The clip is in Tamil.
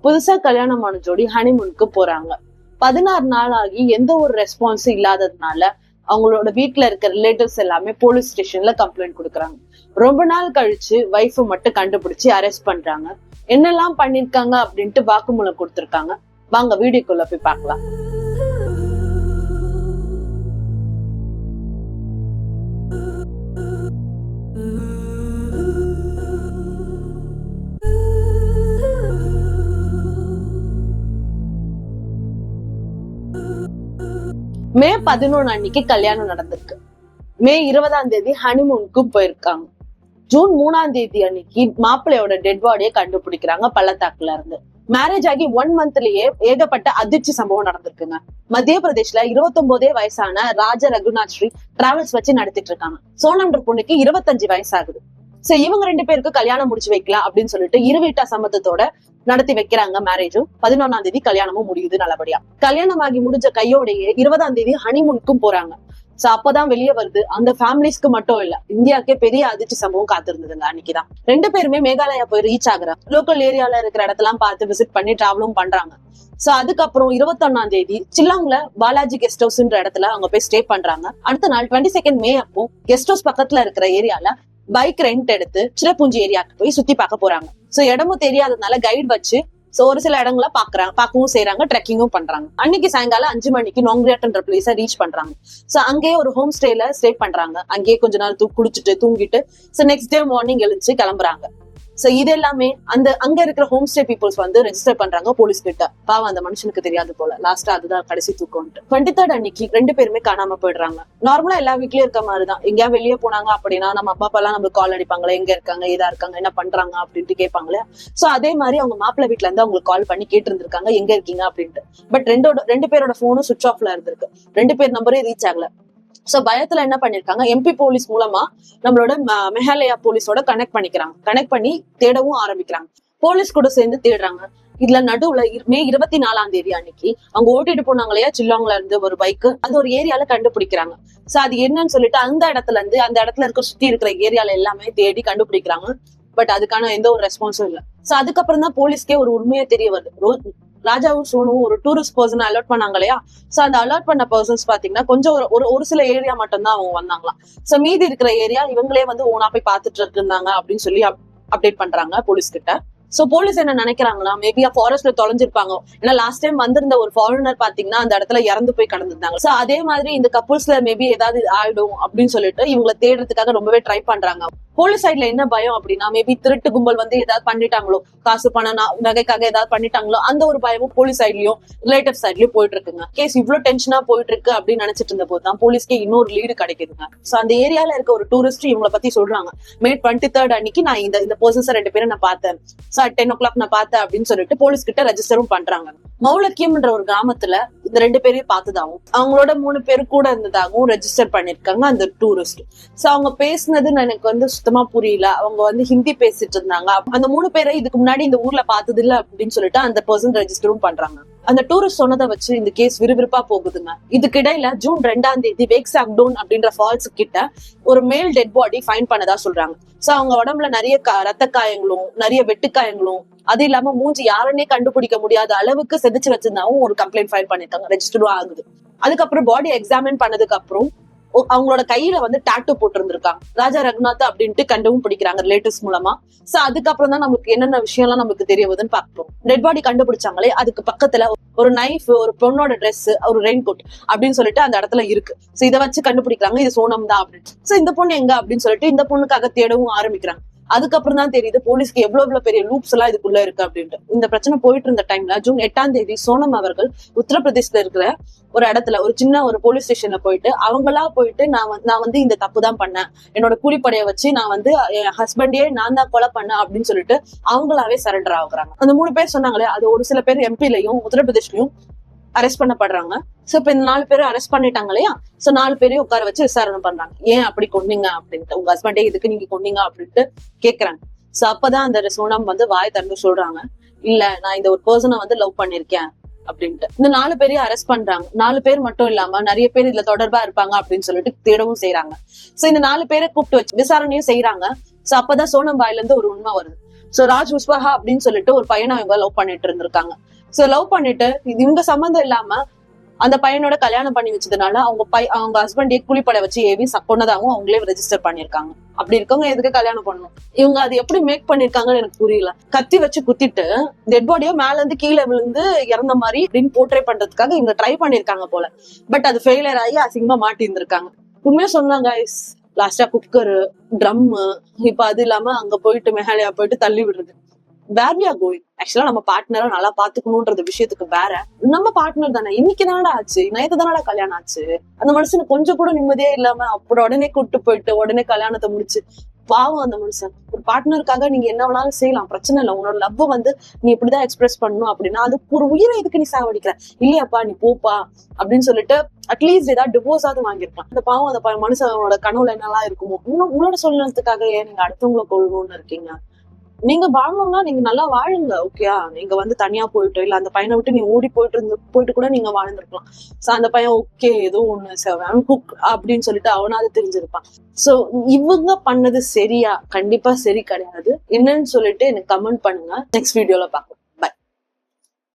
புதுசா கல்யாணமான ஜோடி ஹனிமூனுக்கு போறாங்க. 16 நாள் ஆகி எந்த ஒரு ரெஸ்பான்ஸும் இல்லாததுனால அவங்களோட வீட்டுல இருக்க ரிலேட்டிவ்ஸ் எல்லாமே போலீஸ் ஸ்டேஷன்ல கம்ப்ளைண்ட் கொடுக்குறாங்க. ரொம்ப நாள் கழிச்சு வைஃப் மட்டும் கண்டுபிடிச்சு அரெஸ்ட் பண்றாங்க. என்னெல்லாம் பண்ணிருக்காங்க அப்படின்ட்டு வாக்குமூலம் கொடுத்திருக்காங்க. வாங்க வீடியோக்குள்ள போய் பார்க்கலாம். மே 11 அன்னைக்கு கல்யாணம் நடந்திருக்கு. மே 20 ஹனிமூனுக்கு போயிருக்காங்க. ஜூன் 3 அன்னைக்கு மாப்பிள்ளையோட டெட் பாடியை கண்டுபிடிக்கிறாங்க பள்ளத்தாக்குல இருந்து. மேரேஜ் ஆகி 1 மந்த்லயே ஏகப்பட்ட அதிர்ச்சி சம்பவம் நடந்திருக்குங்க. மத்திய பிரதேஷ்ல 29 வயசான ராஜ ரகுநாத் ஸ்ரீ டிராவல்ஸ் வச்சு நடத்திட்டு இருக்காங்க. சோனம்ன்ற பொண்ணுக்கு 25 வயசாகுது. சோ இவங்க 2 பேருக்கு கல்யாணம் முடிச்சு வைக்கலாம் அப்படின்னு சொல்லிட்டு இருவீட்டா சம்மதத்தோட நடத்தி வைக்கிறாங்க. மேரேஜும் 11 கல்யாணமும் முடியுது நல்லபடியா. கல்யாணம் ஆகி முடிஞ்ச கையோடையே 20 ஹனிமூனுக்கும் போறாங்க. சோ அப்பதான் வெளியே வருது, அந்த ஃபேமிலிஸ்க்கு மட்டும் இல்ல, இந்தியாவுக்கே பெரிய அதிர்ச்சி சம்பவம் காத்திருந்ததுங்க. அன்னைக்குதான் 2 பேருமே மேகாலயா போய் ரீச் ஆகுறாங்க. லோக்கல் ஏரியால இருக்கிற இடத்தெல்லாம் பார்த்து விசிட் பண்ணி டிராவலும் பண்றாங்க. சோ அதுக்கப்புறம் 21 சில்லாங்ல பாலாஜி கெஸ்ட் ஹவுஸ்ன்ற இடத்துல அவங்க போய் ஸ்டே பண்றாங்க. அடுத்த நாள் 22 மே அப்போ கெஸ்ட் ஹவுஸ் பக்கத்துல இருக்கிற ஏரியால பைக் ரெண்ட் எடுத்து சிறப்புஞ்சி ஏரியாவுக்கு போய் சுத்தி பார்க்க போறாங்க. சோ இடமும் தெரியாததுனால கைட் வச்சு ஒரு சில இடங்களை பார்க்கவும் செய்யறாங்க, ட்ரெக்கிங்கும் பண்றாங்க. அன்னைக்கு சாயங்காலம் 5 மணிக்கு நோங்ரியாட்ன்ற பிளேஸ ரீச் பண்றாங்க. சோ அங்கேயே ஒரு ஹோம் ஸ்டேல ஸ்டே பண்றாங்க. அங்கேயே கொஞ்ச நாள் குளிச்சுட்டு தூங்கிட்டு நெக்ஸ்ட் டே மார்னிங் எழுந்து கிளம்புறாங்க. சோ இது எல்லாமே அங்க இருக்கிற ஹோம் ஸ்டே பீப்புள்ஸ் ரெஜிஸ்டர் பண்றாங்க போலீஸ் கிட்ட. பாவம் அந்த மனுஷனுக்கு தெரியாது போல, லாஸ்டா அதுதான் கடைசி தூக்கம். 23 அன்னைக்கு 2 பேருமே காணாம போயிடுறாங்க. நார்மலா எல்லா வீட்லயும் இருக்க மாதிரிதான். எங்கேயா வெளியே போனாங்க அப்படின்னா நம்ம அப்பா எல்லாம் நம்மளுக்கு கால் அடிப்பாங்களே, எங்க இருக்காங்க, ஏதா இருக்காங்க, என்ன பண்றாங்க அப்படின்ட்டு கேட்பாங்களே. சோ அதே மாதிரி அவங்க மாப்பிள்ளை வீட்டுல இருந்து அவங்களுக்கு கால் பண்ணி கேட்டு இருந்திருக்காங்க எங்க இருக்கீங்க அப்படின்ட்டு. பட் 2 பேரோட போனும் சுவிட்ச் ஆஃப்ல இருந்திருக்கு. 2 பேர் நம்பரே ரீச் ஆகல. சோ பயத்துல என்ன பண்ணிருக்காங்க, MP போலீஸ் மூலமா நம்மளோட மெஹாலயா போலீஸோட கனெக்ட் பண்ணி தேடவும் ஆரம்பிக்கிறாங்க. போலீஸ் கூட சேர்ந்து தேடுறாங்க. இதுல நடுவுல மே 24 அன்னைக்கு அவங்க ஓட்டிட்டு போனாங்களையா சில்லாங்ல இருந்து ஒரு பைக், அது ஒரு ஏரியால கண்டுபிடிக்கிறாங்க. சோ அது என்னன்னு சொல்லிட்டு அந்த இடத்துல இருக்க சுத்தி இருக்கிற ஏரியால எல்லாமே தேடி கண்டுபிடிக்கிறாங்க. பட் அதுக்கான எந்த ஒரு ரெஸ்பான்ஸும் இல்ல. சோ அதுக்கப்புறம் தான் போலீஸ்க்கே ஒரு உண்மையே தெரிய வருது. ராஜாவும் சோனுவும் ஒரு டூரிஸ்ட் பர்சன் அலர்ட் பண்ணாங்க இல்லையா. சோ அந்த அலர்ட் பண்ண பர்சன்ஸ் பாத்தீங்கன்னா கொஞ்சம் ஒரு சில ஏரியா மட்டும் தான் அவங்க வந்தாங்களாம். சோ மீதி இருக்கிற ஏரியா இவங்களே ஓனா போய் பாத்துட்டு இருந்தாங்க அப்படின்னு சொல்லி அப்டேட் பண்றாங்க போலீஸ் கிட்ட. சோ போலீஸ் என்ன நினைக்கிறாங்களா, மேபி ஃபாரஸ்ட்ல தொலைஞ்சிருப்பாங்க. ஏன்னா லாஸ்ட் டைம் வந்திருந்த ஒரு ஃபாரினர் பாத்தீங்கன்னா அந்த இடத்துல இறந்து போய் கடந்திருந்தாங்க. சோ அதே மாதிரி இந்த கப்புள்ஸ்ல மேபி ஏதாவது ஆயிடும் அப்படின்னு சொல்லிட்டு இவங்களை தேடுறதுக்காக ரொம்பவே ட்ரை பண்றாங்க. போலீஸ் சைட்ல என்ன பயம் அப்படின்னா, மேபி திருட்டு கும்பல் ஏதாவது பண்ணிட்டாங்களோ, காசு பணம் நகைக்காக ஏதாவது பண்ணிட்டாங்களோ, அந்த ஒரு பயமும் போலீஸ் சைட்லயும் ரிலேட்டிவ் சைட்லயும் போயிட்டு இருக்குங்க. கேஸ் இவ்வளவு டென்ஷனா போயிட்டு இருக்கு அப்படின்னு நினைச்சிட்டு இருந்த போதுதான் போலீஸ்க்கு இன்னொரு லீடு கிடைக்குதுங்க. சோ அந்த ஏரியால இருக்க ஒரு டூரிஸ்ட் இவங்களை பத்தி சொல்றாங்க. மே 23 அன்னைக்கு நான் இந்த பர்சன்ஸ் 2 பேரும் நான் பார்த்தேன். சோ 10 o'clock நான் பார்த்தேன் அப்படின்னு சொல்லிட்டு போலீஸ் கிட்ட ரெஜிஸ்டரும் பண்றாங்க. மௌலக்கியம்ன்ற ஒரு கிராமத்துல இந்த 2 பேரையும் பார்த்ததாகவும் அவங்களோட 3 பேரு கூட இருந்ததாகவும் ரெஜிஸ்டர் பண்ணிருக்காங்க அந்த டூரிஸ்ட். சோ அவங்க பேசுனது எனக்கு சுத்தமா புரியல. அவங்க ஹிந்தி பேசிட்டு இருந்தாங்க. அந்த 3 பேரை இதுக்கு முன்னாடி இந்த ஊர்ல பார்த்தது இல்ல அப்படின்னு சொல்லிட்டு அந்த பர்சன் ரெஜிஸ்டரும் பண்றாங்க. அந்த டூரிஸ்ட் சொன்னதை வச்சு இந்த கேஸ் விறுவிறுப்பா போகுதுங்க. இதுக்கிடையில ஜூன் 2 வேக் சாக்டோன் அப்படின்ற ஃபால்ஸ் கிட்ட ஒரு மேல் டெட் பாடி ஃபைண்ட் பண்ணதா சொல்றாங்க. சோ அவங்க உடம்புல நிறைய ரத்த காயங்களும் நிறைய வெட்டுக்காயங்களும், அது இல்லாம மூஞ்சி யாருன்னே கண்டுபிடிக்க முடியாத அளவுக்கு செதுச்சு வச்சிருந்தாவும் ஒரு கம்ப்ளைண்ட் ஃபைல் பண்ணிருக்காங்க. ரெஜிஸ்டரும் ஆகுது. அதுக்கப்புறம் பாடி எக்ஸாமின் பண்ணதுக்கு அப்புறம் அவங்களோட கையில டாட்டூ போட்டு இருந்திருக்காங்க. ராஜா ரகுநாத் அப்படின்ட்டு கண்டவும் பிடிக்கிறாங்க ரிலேட்டிவ்ஸ் மூலமா. சோ அதுக்கப்புறம் தான் நமக்கு என்னென்ன விஷயம் எல்லாம் நமக்கு தெரிய வருதுன்னு பாப்போம். டெட் பாடி கண்டுபிடிச்சாங்களே, அதுக்கு பக்கத்துல ஒரு நைஃப், ஒரு பொண்ணோட ட்ரெஸ், ஒரு ரெயின் கோட் அப்படின்னு சொல்லிட்டு அந்த இடத்துல இருக்கு. சோ இதை வச்சு கண்டுபிடிக்கிறாங்க இது சோனம் தான் அப்படின்னு. சோ இந்த பொண்ணு எங்க அப்படின்னு சொல்லிட்டு இந்த பொண்ணுக்காக தேடவும் ஆரம்பிக்கிறாங்க. அதுக்கப்புறம் தான் தெரியுது போலீஸ்க்கு எவ்வளவு பெரிய லூப்ஸ் எல்லாம் இதுக்குள்ள இருக்கு அப்படின்ட்டு. இந்த பிரச்சனை போயிட்டு இருந்த டைம்ல ஜூன் 8 சோனம் அவர்கள் உத்தரப்பிரதேசல இருக்கிற ஒரு இடத்துல ஒரு சின்ன ஒரு போலீஸ் ஸ்டேஷன்ல போயிட்டு அவங்களா போயிட்டு நான் இந்த தப்பு தான் பண்ணேன், என்னோட கூலிப்படையை வச்சு நான் என் ஹஸ்பண்டே நான் தான் கொலை பண்ணேன் அப்படின்னு சொல்லிட்டு அவங்களாவே சரண்டர் ஆகுறாங்க. அந்த 3 பேர் சொன்னாங்களே, அது ஒரு சில பேர் MP-லயும் உத்தரப்பிரதேஷ்லயும் அரெஸ்ட் பண்ணப்படுறாங்க. சோ இப்ப இந்த 4 பேரும் அரெஸ்ட் பண்ணிட்டாங்க இல்லையா. சோ 4 பேரையும் உட்கார வச்சு விசாரணை பண்றாங்க. ஏன் அப்படி கொன்னீங்க அப்படின்ட்டு, உங்க ஹஸ்பண்டே இதுக்கு நீங்க கொன்னீங்க அப்படின்ட்டு கேக்குறாங்க. சோ அப்பதான் அந்த சோனம் வாய் திறந்து சொல்றாங்க, இல்ல நான் இந்த ஒரு பர்சனை லவ் பண்ணிருக்கேன் அப்படின்ட்டு. இந்த 4 பேரையும் அரெஸ்ட் பண்றாங்க. 4 பேர் மட்டும் இல்லாம நிறைய பேர் இதுல தொடர்பா இருப்பாங்க அப்படின்னு சொல்லிட்டு தேடவும் செய்யறாங்க. சோ இந்த 4 பேரை கூப்பிட்டு வச்சு விசாரணையும் செய்யறாங்க. சோ அப்பதான் சோனம் வாயில இருந்து ஒரு உண்மை வருது. சோ ராஜ் புஷ்பஹா அப்படின்னு சொல்லிட்டு ஒரு பையனை அவங்க லவ் பண்ணிட்டு இருந்திருக்காங்க. சோ லவ் பண்ணிட்டு இவங்க சம்மந்தம் இல்லாம அந்த பையனோட கல்யாணம் பண்ணி வச்சதுனால அவங்க ஹஸ்பண்டே கூலிப்படை வச்சு ஏவி கொன்னதாகவும் அவங்களே ரெஜிஸ்டர் பண்ணிருக்காங்க. அப்படி இருக்கவங்க எதுக்கு கல்யாணம் பண்ணணும்? இவங்க அது எப்படி மேக் பண்ணிருக்காங்கன்னு எனக்கு புரியல. கத்தி வச்சு குத்திட்டு டெட் பாடியோ மேல இருந்து கீழே விழுந்து இறந்த மாதிரி அப்படின்னு போர்ட்ரே பண்றதுக்காக இவங்க ட்ரை பண்ணிருக்காங்க போல. பட் அது ஃபெயிலியர் ஆகி அசிங்கமா மாட்டி இருந்திருக்காங்க. உண்மையா சொன்னாங்க லாஸ்டா குக்கரு, ட்ரம், இப்ப அது இல்லாம அங்க போயிட்டு மெஹாலயா போயிட்டு தள்ளி விடுறது. Where we are going? ஆக்சுவலா நம்ம பார்ட்னரை நல்லா பாத்துக்கணும்ன்றது விஷயத்துக்கு வேற. நம்ம பார்ட்னர் தானே, இன்னைக்கு தானடா ஆச்சு, நேத்து தானடா கல்யாணம் ஆச்சு. அந்த மனுஷனுக்கு கொஞ்சம் கூட நிம்மதியே இல்லாம அப்புறம் உடனே கூட்டு போயிட்டு உடனே கல்யாணத்தை முடிச்சு, பாவம் அந்த மனுஷன். ஒரு பார்ட்னருக்காக நீங்க என்ன வேணாலும் செய்யலாம், பிரச்சனை இல்லை. உன்னோட லவ் வந்து நீ இப்படிதான் எக்ஸ்பிரஸ் பண்ணணும் அப்படின்னா அது ஒரு உயிரை எதுக்கு நீ சாவடிக்கிற? இல்லையாப்பா நீ போப்பா அப்படின்னு சொல்லிட்டு அட்லீஸ்ட் ஏதாவது டிவோர்ஸாவது வாங்கிருக்கலாம். அந்த பாவம் அந்த மனுஷனோட கனவுல என்னெல்லாம் இருக்குமோ உங்களோட சொல்லணுன்றதுக்காக ஏன் நீங்க அடுத்தவங்களை கொள்ளணும்னு இருக்கீங்க? நீங்க வாழணும்னா நீங்க நல்லா வாழுங்க, ஓகேயா? நீங்க வந்து தனியா போயிட்டு இல்ல அந்த பையனை விட்டு நீ ஓடி போயிட்டு கூட நீங்க வாழ்ந்துருக்கலாம். சோ அந்த பையன் ஓகே ஏதோ ஒண்ணு குக் அப்படின்னு சொல்லிட்டு அவனாவது தெரிஞ்சிருப்பான். சோ இவங்க பண்ணது சரியா? கண்டிப்பா சரி கிடையாது. என்னன்னு சொல்லிட்டு எனக்கு கமெண்ட் பண்ணுங்க. நெக்ஸ்ட் வீடியோல பாக்கலாம்.